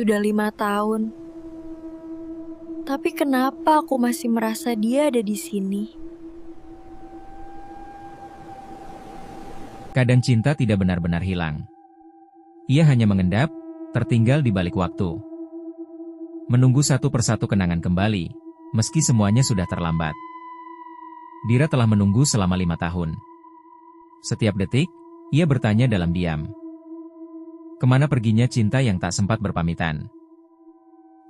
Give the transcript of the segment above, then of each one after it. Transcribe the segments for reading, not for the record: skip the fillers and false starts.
Sudah 5 tahun, tapi kenapa aku masih merasa dia ada di sini? Kadang cinta tidak benar-benar hilang. Ia hanya mengendap, tertinggal di balik waktu. Menunggu satu persatu kenangan kembali, meski semuanya sudah terlambat. Dira telah menunggu selama 5 tahun. Setiap detik, ia bertanya dalam diam. Kemana perginya cinta yang tak sempat berpamitan?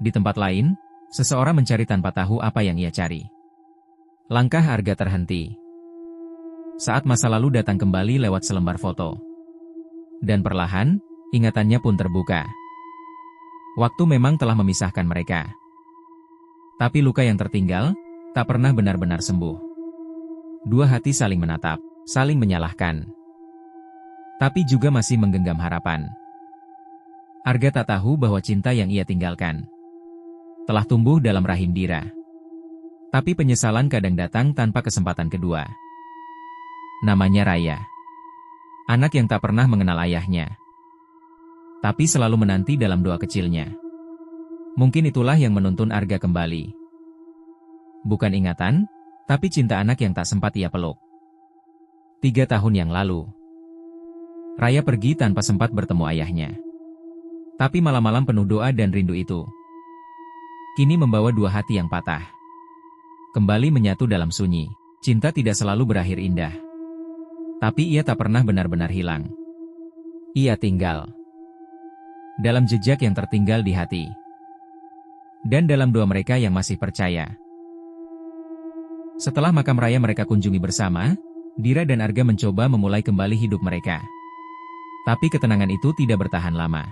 Di tempat lain, seseorang mencari tanpa tahu apa yang ia cari. Langkah Arga terhenti saat masa lalu datang kembali lewat selembar foto. Dan perlahan, ingatannya pun terbuka. Waktu memang telah memisahkan mereka. Tapi luka yang tertinggal, tak pernah benar-benar sembuh. Dua hati saling menatap, saling menyalahkan. Tapi juga masih menggenggam harapan. Arga tak tahu bahwa cinta yang ia tinggalkan telah tumbuh dalam rahim Dira. Tapi penyesalan kadang datang tanpa kesempatan kedua. Namanya Raya. Anak yang tak pernah mengenal ayahnya. Tapi selalu menanti dalam doa kecilnya. Mungkin itulah yang menuntun Arga kembali. Bukan ingatan, tapi cinta anak yang tak sempat ia peluk. 3 tahun yang lalu, Raya pergi tanpa sempat bertemu ayahnya. Tapi malam-malam penuh doa dan rindu itu kini membawa dua hati yang patah kembali menyatu dalam sunyi. Cinta tidak selalu berakhir indah. Tapi ia tak pernah benar-benar hilang. Ia tinggal dalam jejak yang tertinggal di hati. Dan dalam doa mereka yang masih percaya. Setelah makam Raya mereka kunjungi bersama, Dira dan Arga mencoba memulai kembali hidup mereka. Tapi ketenangan itu tidak bertahan lama.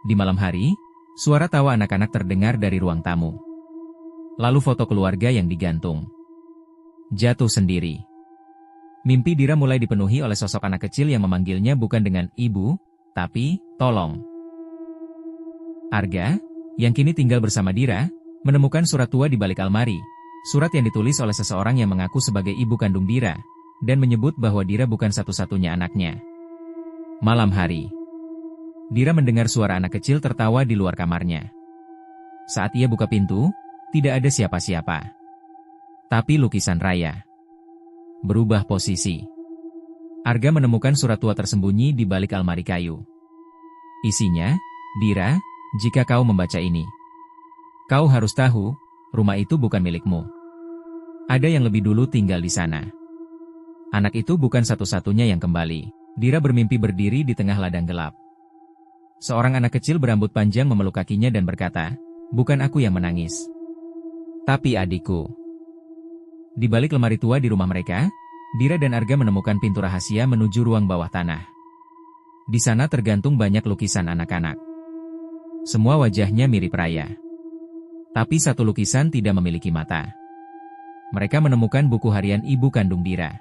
Di malam hari, suara tawa anak-anak terdengar dari ruang tamu. Lalu foto keluarga yang digantung. Jatuh sendiri. Mimpi Dira mulai dipenuhi oleh sosok anak kecil yang memanggilnya bukan dengan ibu, tapi tolong. Arga, yang kini tinggal bersama Dira, menemukan surat tua di balik almari. Surat yang ditulis oleh seseorang yang mengaku sebagai ibu kandung Dira, dan menyebut bahwa Dira bukan satu-satunya anaknya. Malam hari, Dira mendengar suara anak kecil tertawa di luar kamarnya. Saat ia buka pintu, tidak ada siapa-siapa. Tapi lukisan Raya berubah posisi. Arga menemukan surat tua tersembunyi di balik almari kayu. Isinya, Dira, jika kau membaca ini, kau harus tahu, rumah itu bukan milikmu. Ada yang lebih dulu tinggal di sana. Anak itu bukan satu-satunya yang kembali. Dira bermimpi berdiri di tengah ladang gelap. Seorang anak kecil berambut panjang memeluk kakinya dan berkata, bukan aku yang menangis, tapi adikku. Di balik lemari tua di rumah mereka, Dira dan Arga menemukan pintu rahasia menuju ruang bawah tanah. Di sana tergantung banyak lukisan anak-anak. Semua wajahnya mirip Raya. Tapi satu lukisan tidak memiliki mata. Mereka menemukan buku harian ibu kandung Dira.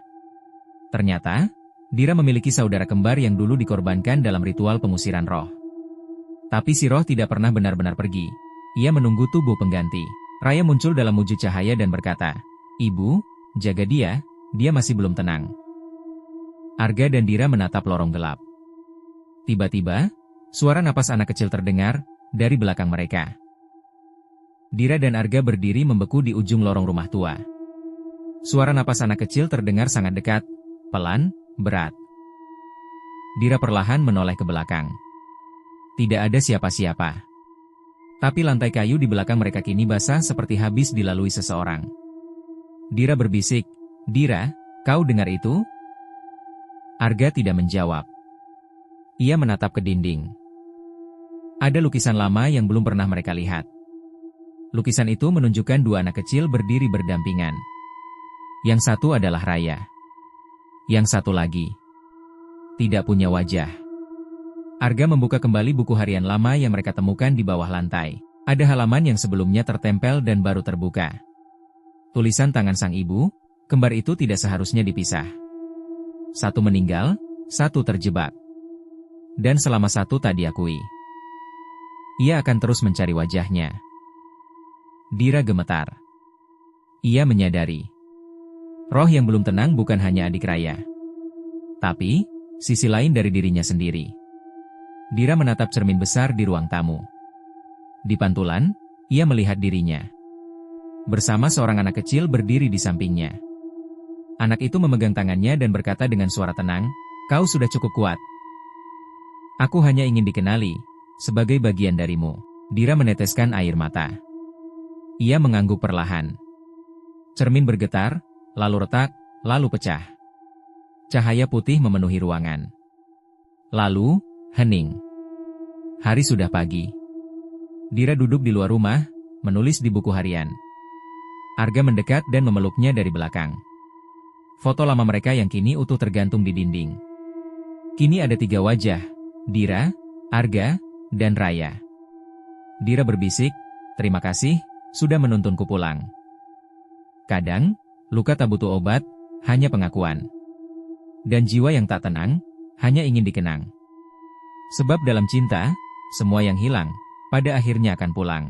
Ternyata, Dira memiliki saudara kembar yang dulu dikorbankan dalam ritual pengusiran roh. Tapi si roh tidak pernah benar-benar pergi. Ia menunggu tubuh pengganti. Raya muncul dalam wujud cahaya dan berkata, ibu, jaga dia masih belum tenang. Arga dan Dira menatap lorong gelap. Tiba-tiba, suara napas anak kecil terdengar dari belakang mereka. Dira dan Arga berdiri membeku di ujung lorong rumah tua. Suara napas anak kecil terdengar sangat dekat, pelan, berat. Dira perlahan menoleh ke belakang. Tidak ada siapa-siapa. Tapi lantai kayu di belakang mereka kini basah seperti habis dilalui seseorang. Dira berbisik, Dira, kau dengar itu? Arga tidak menjawab. Ia menatap ke dinding. Ada lukisan lama yang belum pernah mereka lihat. Lukisan itu menunjukkan dua anak kecil berdiri berdampingan. Yang satu adalah Raya. Yang satu lagi tidak punya wajah. Arga membuka kembali buku harian lama yang mereka temukan di bawah lantai. Ada halaman yang sebelumnya tertempel dan baru terbuka. Tulisan tangan sang ibu, kembar itu tidak seharusnya dipisah. Satu meninggal, satu terjebak. Dan selama satu tak diakui. Ia akan terus mencari wajahnya. Dira gemetar. Ia menyadari. Roh yang belum tenang bukan hanya adik Raya. Tapi, sisi lain dari dirinya sendiri. Dira menatap cermin besar di ruang tamu. Di pantulan, ia melihat dirinya bersama seorang anak kecil berdiri di sampingnya. Anak itu memegang tangannya dan berkata dengan suara tenang, "Kau sudah cukup kuat. Aku hanya ingin dikenali sebagai bagian darimu." Dira meneteskan air mata. Ia mengangguk perlahan. Cermin bergetar, lalu retak, lalu pecah. Cahaya putih memenuhi ruangan. Lalu, hening. Hari sudah pagi. Dira duduk di luar rumah, menulis di buku harian. Arga mendekat dan memeluknya dari belakang. Foto lama mereka yang kini utuh tergantung di dinding. Kini ada 3 wajah, Dira, Arga, dan Raya. Dira berbisik, "Terima kasih, sudah menuntunku pulang." Kadang, luka tak butuh obat, hanya pengakuan. Dan jiwa yang tak tenang, hanya ingin dikenang. Sebab dalam cinta, semua yang hilang, pada akhirnya akan pulang.